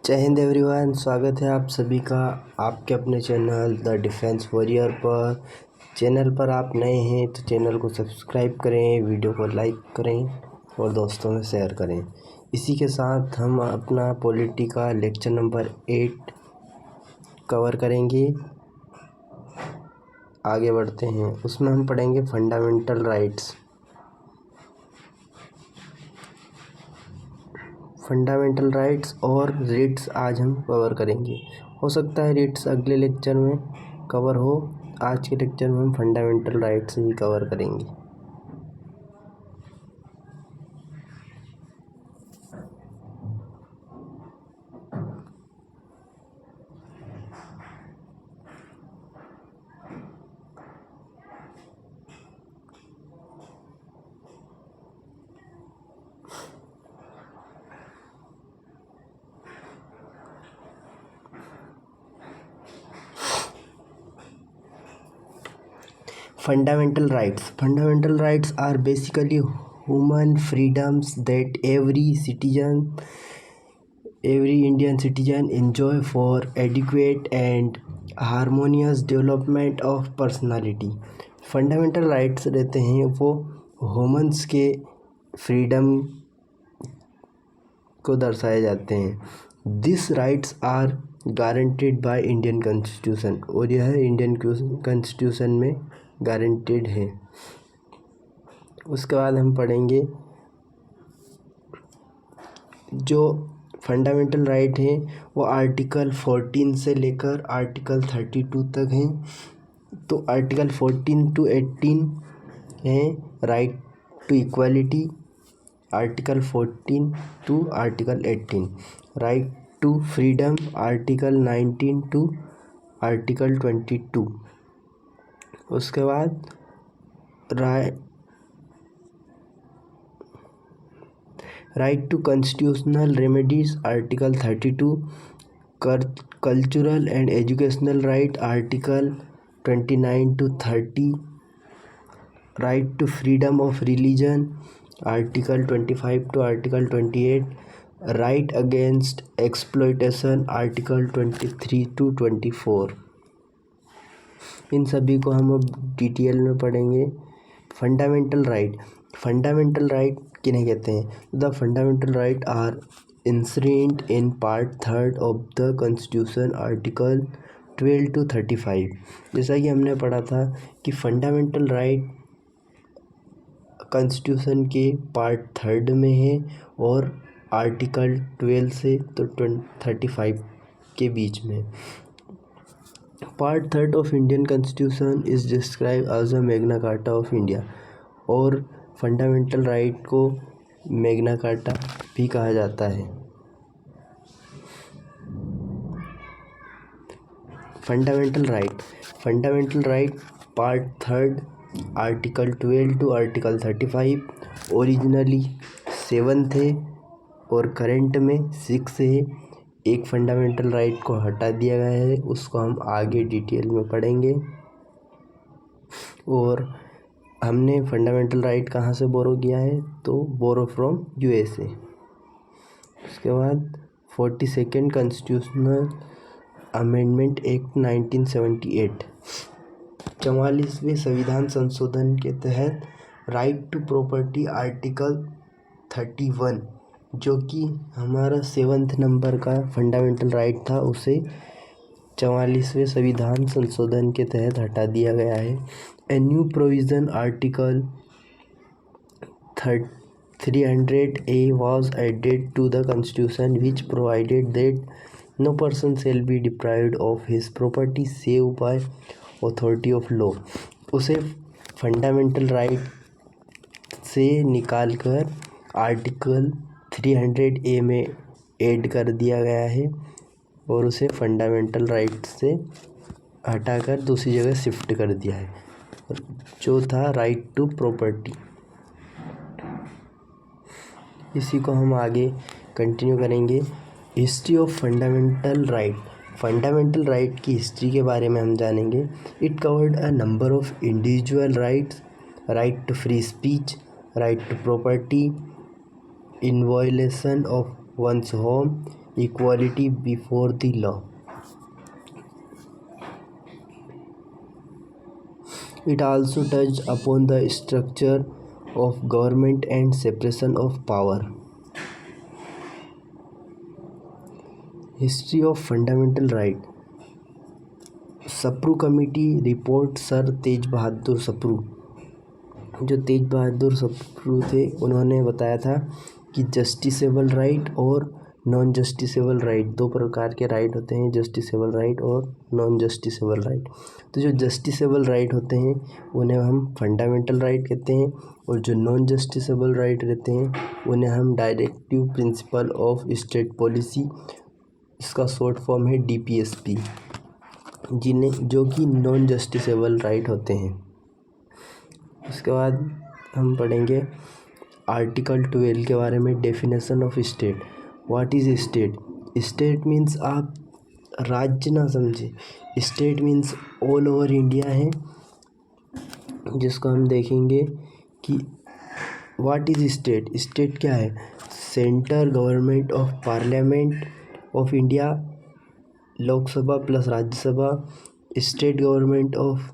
जय हिंद एवरीवन, स्वागत है आप सभी का आपके अपने चैनल द डिफेंस वॉरियर पर। चैनल पर आप नए हैं तो चैनल को सब्सक्राइब करें, वीडियो को लाइक करें और दोस्तों में शेयर करें। इसी के साथ हम अपना पॉलिटी का लेक्चर नंबर 8 कवर करेंगे। आगे बढ़ते हैं, उसमें हम पढ़ेंगे फंडामेंटल राइट्स। फंडामेंटल राइट्स और रिट्स आज हम कवर करेंगे। हो सकता है रिट्स अगले लेक्चर में कवर हो, आज के लेक्चर में हम फंडामेंटल राइट्स ही कवर करेंगे। Fundamental rights are basically human freedoms that every Indian citizen enjoy for adequate and harmonious development of personality। Fundamental rights रहते हैं वो ह्यूमंस के फ्रीडम को दर्शाए जाते हैं। This rights are guaranteed by Indian constitution, और यह इंडियन कॉन्स्टिट्यूशन में गारंटेड है। उसके बाद हम पढ़ेंगे जो फंडामेंटल राइट है वो आर्टिकल 14 से लेकर आर्टिकल 32 तक हैं। तो आर्टिकल 14 to 18 है right to equality, article 14 to article 18 right to freedom, article 19 to article 22। उसके बाद right to constitutional remedies, article 32। Cultural and educational right, article 29 to 30। Right to freedom of religion, article 25 to article 28। Right against exploitation, article 23 to 24। इन सभी को हम अब detail में पढ़ेंगे। Fundamental right किन्हें कहते हैं? The fundamental right are enshrined in part 3 of the constitution, article 12 to 35। जैसा कि हमने पढ़ा था कि फंडामेंटल राइट कॉन्स्टिट्यूशन के पार्ट 3 में है और आर्टिकल 12 से तो 35 के बीच में। Part 3 of Indian constitution is describe as a magna carta of India, और फंडामेंटल राइट को मैग्ना कार्टा भी कहा जाता है। Fundamental right part 3 article 12 to article 35 originally 7 थे और करंट में 6 है। एक फंडामेंटल राइट को हटा दिया गया है, उसको हम आगे डिटेल में पढ़ेंगे। और हमने फंडामेंटल राइट कहाँ से बोरो किया है? तो बोरो फ्रॉम USA। उसके बाद 42nd कॉन्स्टिट्यूशनल अमेंडमेंट एक्ट 1978, 44वें संविधान संशोधन के तहत राइट टू प्रॉपर्टी, आर्टिकल 31, जो कि हमारा 7th नंबर का फंडामेंटल राइट था, उसे 44वें संविधान संशोधन के तहत हटा दिया गया है। A new provision, article 300A was added to the constitution which provided that no person shall be deprived of his property save by authority of law। उसे फंडामेंटल राइट से निकाल कर आर्टिकल 300A में ऐड कर दिया गया है और उसे फंडामेंटल राइट से हटाकर दूसरी जगह शिफ्ट कर दिया है, जो था राइट टू प्रॉपर्टी। इसी को हम आगे कंटिन्यू करेंगे। हिस्ट्री ऑफ फंडामेंटल राइट की हिस्ट्री के बारे में हम जानेंगे। It covered a number of individual rights, right to free speech, right to property, in violation of one's home, equality before the law. It also touched upon the structure of government and separation of power. History of fundamental right. Sapru committee report sir Tej Bahadur Sapru, जो तेज बहादुर सप्रू थे, उन्होंने बताया था कि justiciable right और non justiciable right, दो प्रकार के राइट होते हैं, जस्टिसेबल राइट और नॉन जस्टिसेबल राइट। तो जो जस्टिसेबल राइट होते हैं उन्हें हम फंडामेंटल राइट कहते हैं, और जो नॉन जस्टिसेबल राइट रहते हैं उन्हें हम directive principle of state policy, इसका शॉर्ट फॉर्म है DPSP, जो कि नॉन जस्टिसेबल राइट होते हैं। उसके बाद हम पढ़ेंगे आर्टिकल 12 के बारे में, definition of state. What is state? State means, आप राज्य ना समझे, state means all over India है, जिसको हम देखेंगे कि व्हाट इज़ स्टेट। स्टेट क्या है? Central government of parliament of India, Lok Sabha plus Rajya Sabha, state government of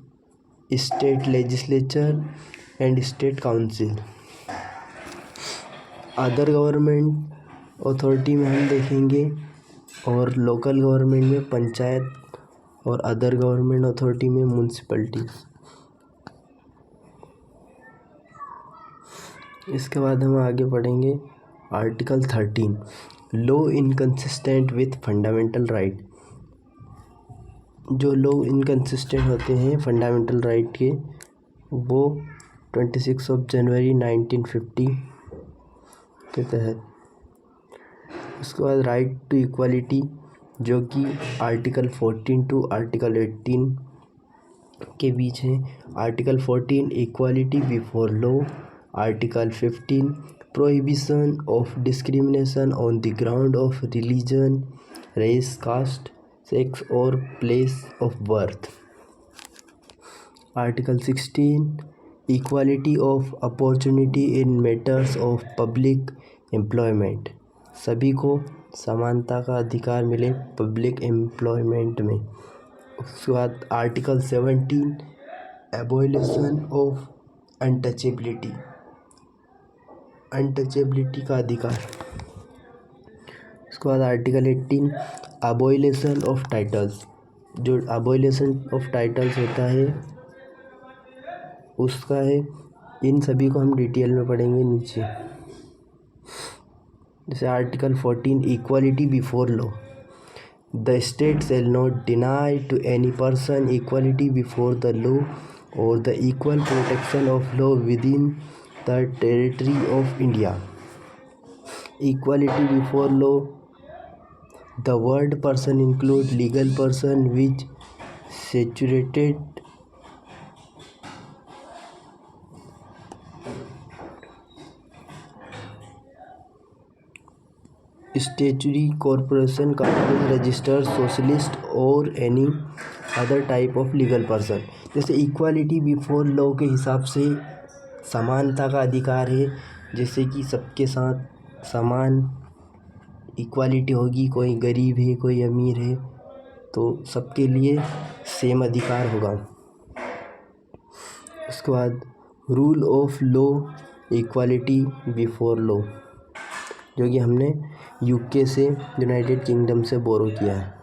state legislature and state council. Other government authority में हम देखेंगे, और लोकल गवर्नमेंट में पंचायत, और अदर गवर्नमेंट अथॉरिटी में म्यूनसिपैलिटीज। इसके बाद हम आगे पढ़ेंगे article 13, law inconsistent with fundamental right. जो लॉ इनकंसिस्टेंट होते हैं फंडामेंटल राइट के, वो 26 जनवरी 1950 के तहत। उसके बाद राइट टू इक्वालिटी, जो कि आर्टिकल 14 टू आर्टिकल 18 के बीच है। Article 14 equality before law, article 15 prohibition of discrimination on the ground of religion, race, caste, sex और place of birth. Article 16 equality of opportunity in matters of public employment, सभी को समानता का अधिकार मिले पब्लिक एम्प्लॉयमेंट में। उसके बाद article 17 abolition of untouchability, untouchability का अधिकार। उसके बाद आर्टिकल 18 अबॉलिशन ऑफ टाइटल्स, जो अबॉलिशन ऑफ टाइटल्स होता है उसका है। इन सभी को हम डिटेल में पढ़ेंगे नीचे। जैसे article 14 equality before law, the state shall not deny to any person equality before the law और the equal protection of law within the territory of India. Equality before law, the word person include legal person which situated statutory corporation, company, registered socialist और any other type of legal person. जैसे equality before law के हिसाब से समानता का अधिकार है, जैसे कि सबके साथ समान इक्वालिटी होगी, कोई गरीब है कोई अमीर है तो सबके लिए सेम अधिकार होगा। उसके बाद rule of law equality before law, जो कि हमने यूके से, यूनाइटेड किंगडम से बोरो किया है।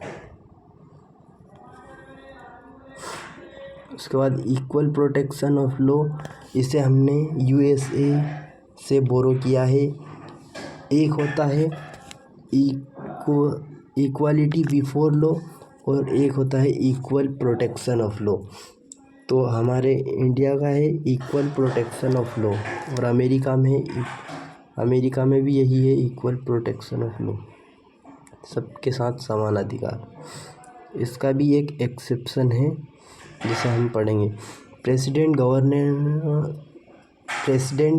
उसके बाद इक्वल प्रोटेक्शन ऑफ लॉ, इसे हमने USA से बोरो किया है। एक होता है इक्वालिटी बिफोर लॉ और एक होता है इक्वल प्रोटेक्शन ऑफ लॉ। तो हमारे इंडिया का है इक्वल प्रोटेक्शन ऑफ लॉ, और अमेरिका में भी यही है इक्वल प्रोटेक्शन ऑफ लॉ, सबके साथ समान अधिकार। इसका भी एक एक्सेप्शन है जिसे हम पढ़ेंगे। President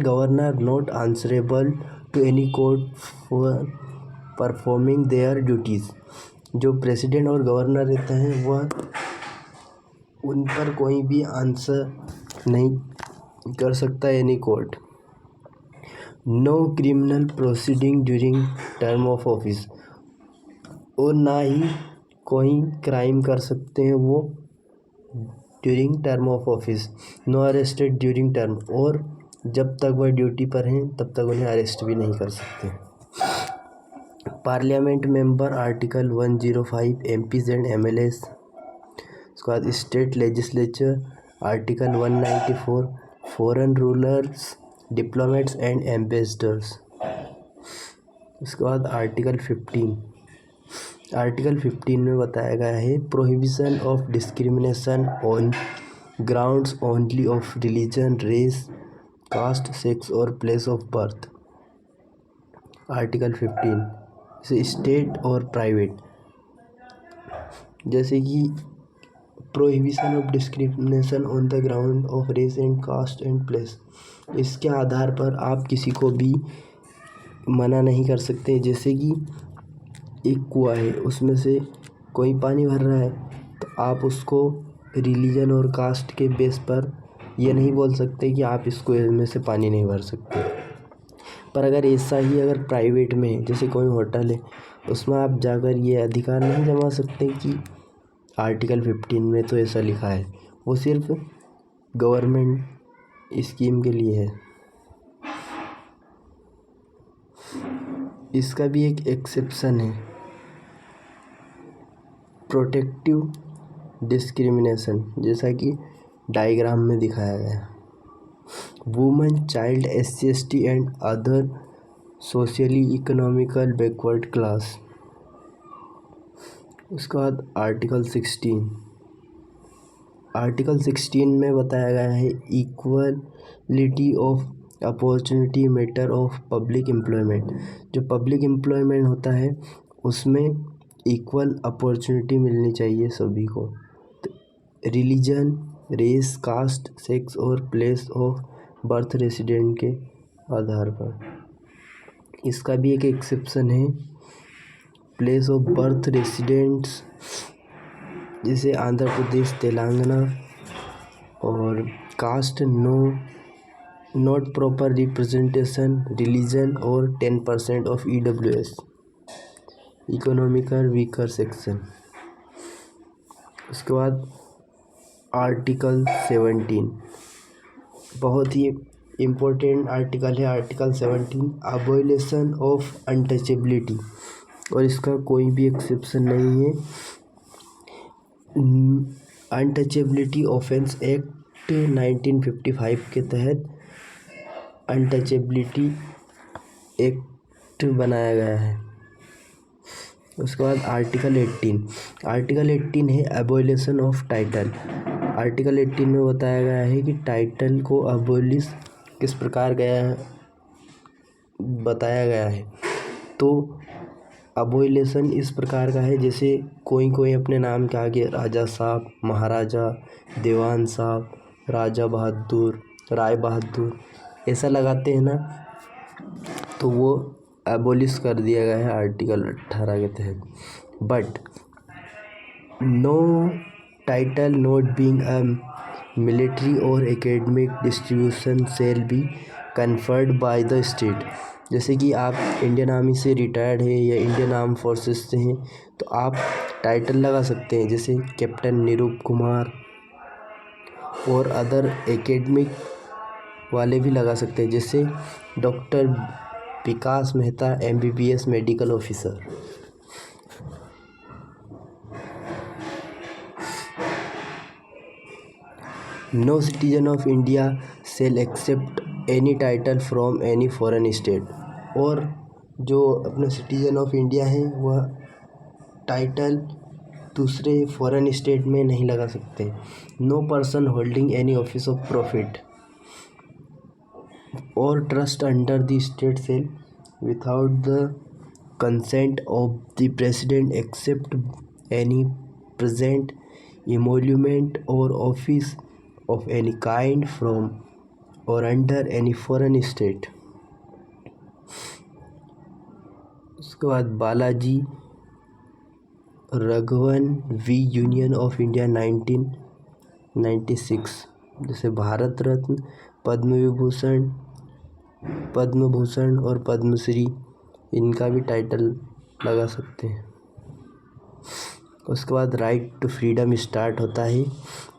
governor not answerable to any court for performing their duties. जो प्रेसिडेंट और गवर्नर रहते हैं वह उन पर कोई भी आंसर नहीं कर सकता any court. No criminal proceeding during term of office, और ना ही कोई क्राइम कर सकते हैं वो during term of office. No arrested during term, और जब तक वह ड्यूटी पर हैं तब तक उन्हें अरेस्ट भी नहीं कर सकते। Parliament member article 105 MPs and MLAs। उसके बाद state legislature article 194 foreign rulers, diplomats and ambassadors. उसके बाद आर्टिकल 15 में बताया गया है prohibition of discrimination on grounds only of religion, race, caste, sex और प्लेस ऑफ बर्थ। आर्टिकल 15 जैसे स्टेट और प्राइवेट, जैसे कि prohibition of discrimination on the ground of race and caste and place. इसके आधार पर आप किसी को भी मना नहीं कर सकते। जैसे कि एक कुआं है, उसमें से कोई पानी भर रहा है तो आप उसको रिलीजन और कास्ट के बेस पर ये नहीं बोल सकते कि आप इसको इसमें से पानी नहीं भर सकते। पर अगर ऐसा ही अगर प्राइवेट में है, जैसे कोई होटल है, उसमें आप जाकर ये अधिकार नहीं जमा सकते कि आर्टिकल 15 में तो ऐसा लिखा है, वो सिर्फ गवर्नमेंट स्कीम के लिए है। इसका भी एक एक्सेप्शन है, प्रोटेक्टिव डिस्क्रिमिनेशन, जैसा कि डायग्राम में दिखाया गया। Women, child, SC ST and other socially economical backward class. उसके बाद आर्टिकल 16 में बताया गया है equality of opportunity matter of public employment. जो पब्लिक एम्प्लॉयमेंट होता है उसमें इक्वल अपॉर्चुनिटी मिलनी चाहिए सभी को, रिलीजन, रेस, कास्ट, सेक्स और प्लेस ऑफ बर्थ रेसिडेंट के आधार पर। इसका भी एक एक्सेप्शन है, प्लेस ऑफ बर्थ रेसिडेंट्स, जैसे आंध्र प्रदेश, तेलंगाना। और caste, not proper representation, religion और 10% of EWS, economical weaker section. उसके बाद आर्टिकल 17 बहुत ही इम्पोर्टेंट आर्टिकल है। आर्टिकल 17 अबॉलिशन ऑफ अनटचेबिलिटी, और इसका कोई भी एक्सेप्शन नहीं है। अनटचेबिलिटी ऑफेंस एक्ट 1955 के तहत अनटचेबिलिटी एक्ट बनाया गया है। उसके बाद आर्टिकल 18 है अबॉलिशन ऑफ टाइटल। आर्टिकल 18 में बताया गया है कि टाइटल को अबॉलिश किस प्रकार बताया गया है। तो अबॉलिशन इस प्रकार का है, जैसे कोई अपने नाम के आगे राजा साहब, महाराजा, देवान साहब, राजा बहादुर, राय बहादुर ऐसा लगाते हैं ना, तो वो एबोलिश कर दिया गया है आर्टिकल 18 के तहत। But no title not being a military और academic distribution shall be conferred by the state. जैसे कि आप इंडियन आर्मी से रिटायर्ड है या इंडियन आर्म फोर्सेस से हैं, तो आप टाइटल लगा सकते हैं, जैसे कैप्टन निरूप कुमार, और अदर एकेडमिक वाले भी लगा सकते हैं, जैसे doctor Vikas Mehta MBBS medical officer. No citizen of India shall accept any title from any foreign state. और जो अपने सिटीजन ऑफ इंडिया हैं वह टाइटल दूसरे फॉरेन स्टेट में नहीं लगा सकते। No person holding any office of profit or trust under the state shall, without the consent of the president, accept any present emolument or office of any kind from or under any foreign state। उसके बाद Balaji Raghavan V union of India 1996, जैसे भारत रत्न, पद्म भूषण और पद्मश्री, इनका भी title लगा सकते हैं। उसके बाद राइट टू फ्रीडम स्टार्ट होता है,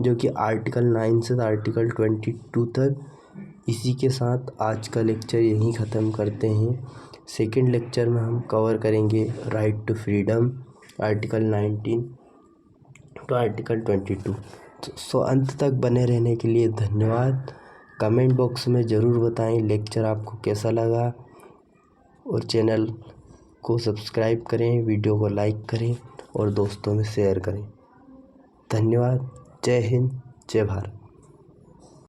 जो कि आर्टिकल 9 से आर्टिकल 22 तक। इसी के साथ आज का लेक्चर यहीं ख़त्म करते हैं। सेकंड लेक्चर में हम कवर करेंगे right to freedom, article 19 to article 22। So अंत तक बने रहने के लिए धन्यवाद। कमेंट बॉक्स में ज़रूर बताएं लेक्चर आपको कैसा लगा, और चैनल को सब्सक्राइब करें, वीडियो को लाइक करें और दोस्तों में शेयर करें। धन्यवाद। जय हिंद, जय भारत।